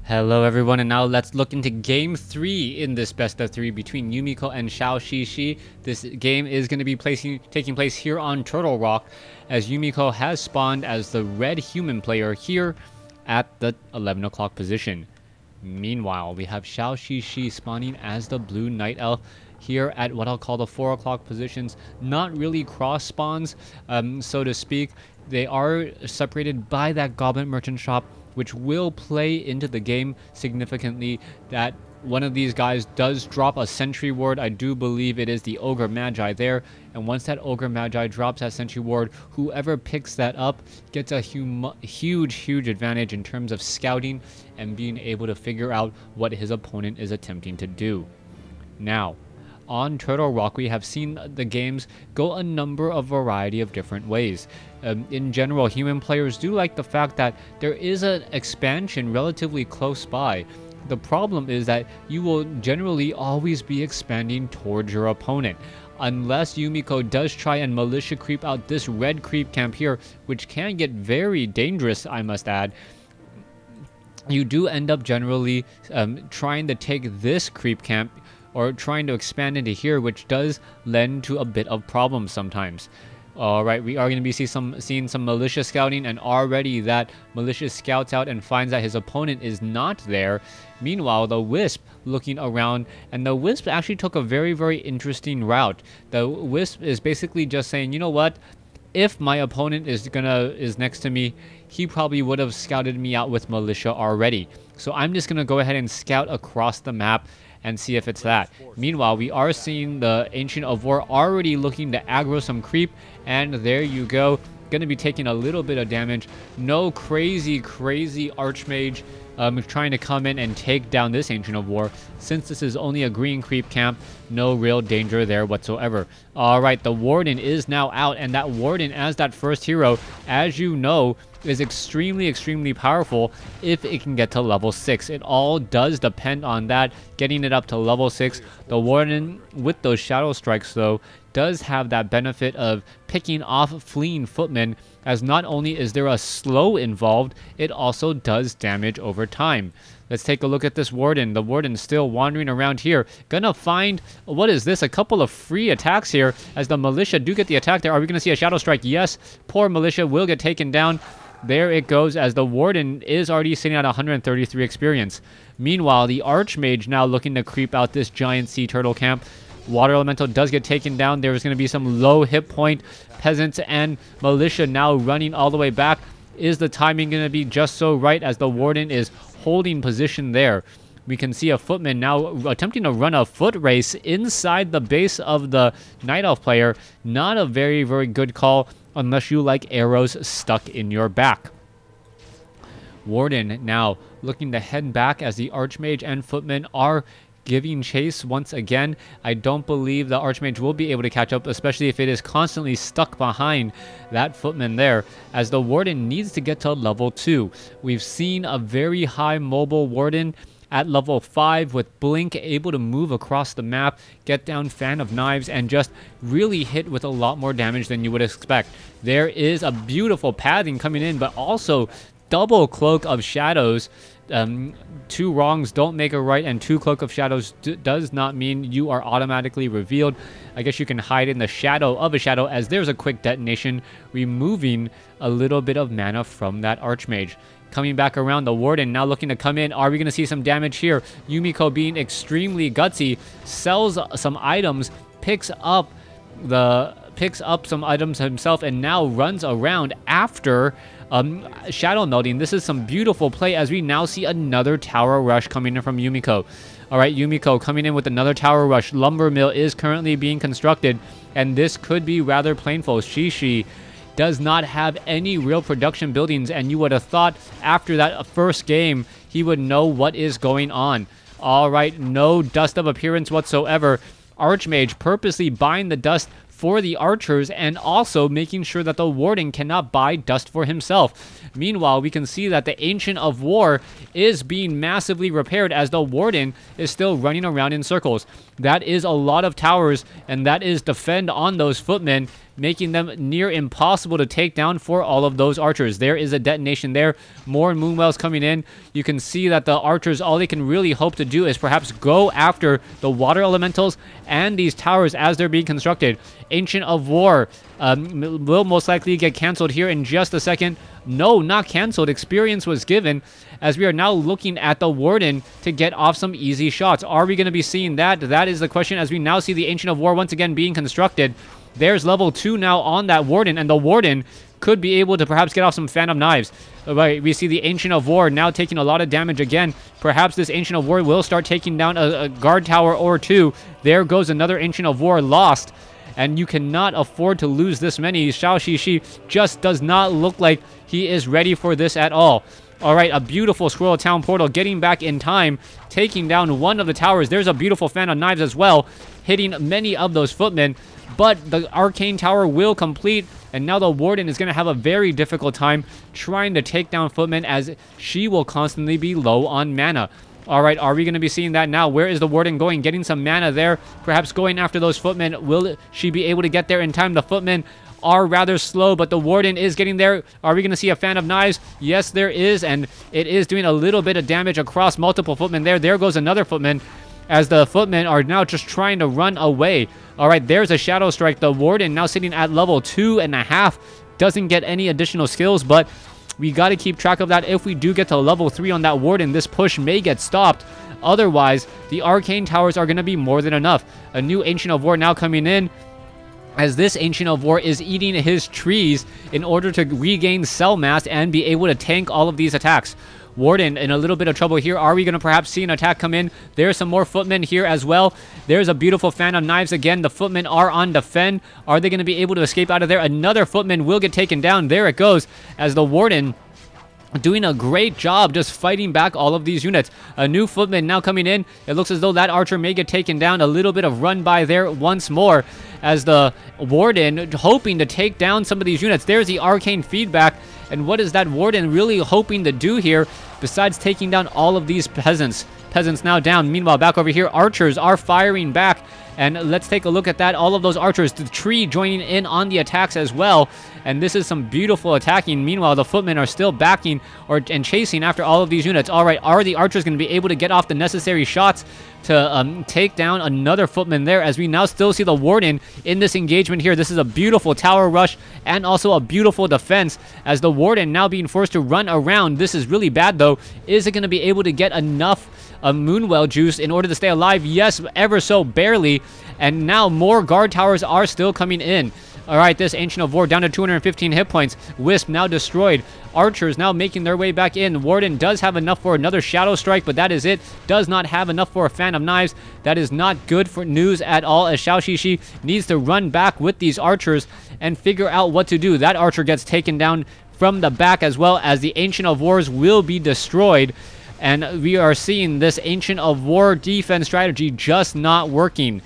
Hello everyone, and now let's look into game 3 in this best of 3 between Yumiko and ZhouXiXi. This game is going to be taking place here on Turtle Rock, as Yumiko has spawned as the red human player here at the 11 o'clock position. Meanwhile, we have ZhouXiXi spawning as the blue night elf here at what I'll call the 4 o'clock positions. Not really cross spawns, so to speak. They are separated by that goblin merchant shop, which will play into the game significantly, that one of these guys does drop a sentry ward. I do believe it is the Ogre Magi there, and once that Ogre Magi drops that sentry ward, whoever picks that up gets a huge advantage in terms of scouting and being able to figure out what his opponent is attempting to do. Now, on Turtle Rock, we have seen the games go a number of variety of different ways. In general, human players do like the fact that there is an expansion relatively close by. The problem is that you will generally always be expanding towards your opponent. Unless Yumiko does try and militia creep out this red creep camp here, which can get very dangerous, I must add, you do end up generally trying to take this creep camp or trying to expand into here, which does lend to a bit of problems sometimes. Alright, we are going to be seeing some militia scouting, and already that militia scouts out and finds that his opponent is not there. Meanwhile, the Wisp looking around, and the Wisp actually took a very interesting route. The Wisp is basically just saying, you know what? If my opponent is next to me, he probably would have scouted me out with militia already. So I'm just going to go ahead and scout across the map and see if it's that. Meanwhile, we are seeing the Ancient of War already looking to aggro some creep, and there you go. Gonna be taking a little bit of damage. No crazy Archmage trying to come in and take down this Ancient of War. Since this is only a green creep camp, no real danger there whatsoever. Alright, the Warden is now out, and that Warden, as that first hero, as you know, is extremely powerful if it can get to level 6. It all does depend on that, getting it up to level 6. The Warden, with those Shadow Strikes though, does have that benefit of picking off fleeing footmen, as not only is there a slow involved, it also does damage over time. Let's take a look at this Warden. The Warden's still wandering around here. Gonna find, what is this? A couple of free attacks here, as the Militia do get the attack there. Are we gonna see a Shadow Strike? Yes. Poor Militia will get taken down. There it goes, as the Warden is already sitting at 133 experience. Meanwhile, the Archmage now looking to creep out this giant sea turtle camp. Water Elemental does get taken down. There is going to be some low hit point. Peasants and Militia now running all the way back. Is the timing going to be just so right, as the Warden is holding position there? We can see a footman now attempting to run a foot race inside the base of the Night Elf player. Not a very good call, unless you like arrows stuck in your back. Warden now looking to head back, as the Archmage and Footman are giving chase once again. I don't believe the Archmage will be able to catch up, especially if it is constantly stuck behind that Footman there, as the Warden needs to get to level 2. We've seen a very high mobile Warden at level 5 with Blink, able to move across the map, get down Fan of Knives, and just really hit with a lot more damage than you would expect. There is a beautiful pathing coming in, but also double Cloak of Shadows. 2 wrongs don't make a right, and 2 Cloak of Shadows does not mean you are automatically revealed. I guess you can hide in the shadow of a shadow, as there's a quick detonation, removing a little bit of mana from that Archmage. Coming back around, the Warden now looking to come in. Are we going to see some damage here? Yumiko, being extremely gutsy, sells some items, picks up some items himself, and now runs around after Shadow Melding. This is some beautiful play, as we now see another tower rush coming in from Yumiko. Alright, Yumiko coming in with another tower rush. Lumber mill is currently being constructed, and this could be rather painful. ZhouXiXi does not have any real production buildings, and you would have thought after that first game he would know what is going on. Alright, no dust of appearance whatsoever. Archmage purposely buying the dust for the archers, and also making sure that the Warden cannot buy dust for himself. Meanwhile, we can see that the Ancient of War is being massively repaired, as the Warden is still running around in circles. That is a lot of towers, and that is defend on those footmen. making them near impossible to take down for all of those archers. There is a detonation there. More Moonwells coming in. You can see that the archers, all they can really hope to do is perhaps go after the water elementals and these towers as they're being constructed. Ancient of War will most likely get canceled here in just a second. No, not canceled. Experience was given, as we are now looking at the Warden to get off some easy shots. Are we going to be seeing that? That is the question, as we now see the Ancient of War once again being constructed. There's level 2 now on that Warden, and the Warden could be able to perhaps get off some Phantom Knives. Right, we see the Ancient of War now taking a lot of damage again. Perhaps this Ancient of War will start taking down a guard tower or two. There goes another Ancient of War lost. And you cannot afford to lose this many. ZhouXiXi just does not look like he is ready for this at all. All right, a beautiful Squirrel Town portal getting back in time, taking down one of the towers. There's a beautiful Phantom Knives as well, hitting many of those footmen. But the Arcane Tower will complete, and now the Warden is going to have a very difficult time trying to take down footmen, as she will constantly be low on mana. All right, are we going to be seeing that now? Where is the Warden going? Getting some mana there. Perhaps going after those footmen. Will she be able to get there in time? The footmen are rather slow, but the Warden is getting there. Are we going to see a Fan of Knives? Yes, there is, and it is doing a little bit of damage across multiple footmen there. There goes another footman, as the footmen are now just trying to run away. All right, there's a Shadow Strike. The Warden now sitting at level 2.5. Doesn't get any additional skills, but we got to keep track of that. If we do get to level 3 on that Warden, this push may get stopped. Otherwise, the Arcane Towers are going to be more than enough. A new Ancient of War now coming in, as this Ancient of War is eating his trees in order to regain cell mass and be able to tank all of these attacks. Warden in a little bit of trouble here. Are we going to perhaps see an attack come in? There's some more footmen here as well. There's a beautiful Phantom Knives again. The footmen are on defend. Are they going to be able to escape out of there? Another footman will get taken down. There it goes, as the Warden doing a great job just fighting back all of these units. A new footman now coming in. It looks as though that archer may get taken down. A little bit of run by there once more, as the Warden hoping to take down some of these units. There's the arcane feedback. And what is that Warden really hoping to do here, besides taking down all of these peasants? Peasants now down. Meanwhile, back over here, archers are firing back. And let's take a look at that. All of those archers, the tree joining in on the attacks as well. And this is some beautiful attacking. Meanwhile, the footmen are still backing and chasing after all of these units. All right, are the archers going to be able to get off the necessary shots to take down another footman there, as we now still see the Warden in this engagement here? This is a beautiful tower rush and also a beautiful defense, as the Warden now being forced to run around. This is really bad, though. Is it going to be able to get enough Moonwell juice in order to stay alive? Yes, ever so barely. And now more guard towers are still coming in. All right, this Ancient of War down to 215 hit points. Wisp now destroyed. Archers now making their way back in. Warden does have enough for another Shadow Strike, but that is it. Does not have enough for a Fan of Knives. That is not good for news at all, as ZhouXiXi needs to run back with these archers and figure out what to do. That archer gets taken down from the back, as well as the Ancient of Wars will be destroyed. And we are seeing this Ancient of War defense strategy just not working.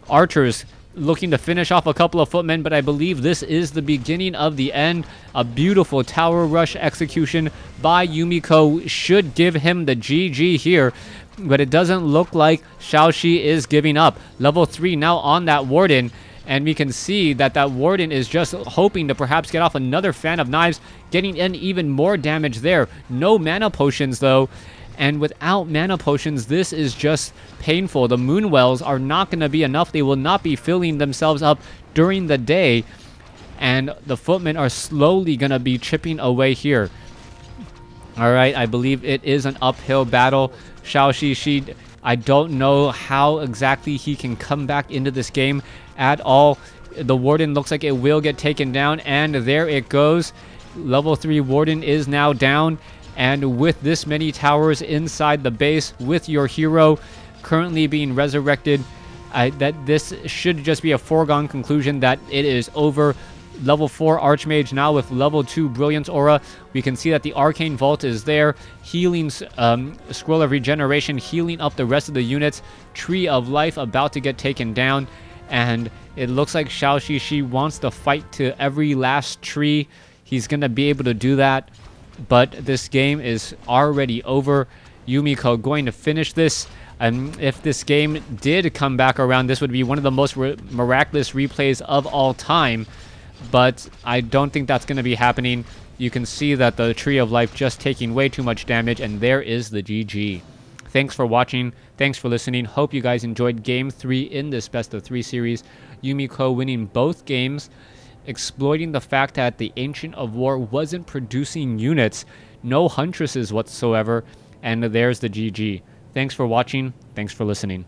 Archers looking to finish off a couple of footmen, but I believe this is the beginning of the end. A beautiful tower rush execution by Yumiko should give him the GG here, but it doesn't look like ZhouXiXi is giving up. Level 3 now on that Warden, and we can see that that Warden is just hoping to perhaps get off another Fan of Knives, getting in even more damage there. No mana potions, though. And without mana potions, this is just painful. The Moonwells are not going to be enough. They will not be filling themselves up during the day. And the footmen are slowly going to be chipping away here. All right, I believe it is an uphill battle. ZhouXiXi, I don't know how exactly he can come back into this game at all. The Warden looks like it will get taken down. And there it goes. Level 3 Warden is now down. And with this many towers inside the base, with your hero currently being resurrected, that this should just be a foregone conclusion that it is over. Level 4 Archmage now with level 2 Brilliance Aura. We can see that the Arcane Vault is there. Healing, Scroll of Regeneration, healing up the rest of the units. Tree of Life about to get taken down. And it looks like ZhouXiXi wants to fight to every last tree. He's going to be able to do that. But this game is already over. Yumiko going to finish this. And if this game did come back around, this would be one of the most miraculous replays of all time. but I don't think that's going to be happening. You can see that the Tree of Life just taking way too much damage, and there is the GG. Thanks for watching. Thanks for listening. Hope you guys enjoyed Game 3 in this Best of 3 series. Yumiko winning both games, exploiting the fact that the Ancient of War wasn't producing units, no Huntresses whatsoever, and there's the GG. Thanks for watching. Thanks for listening.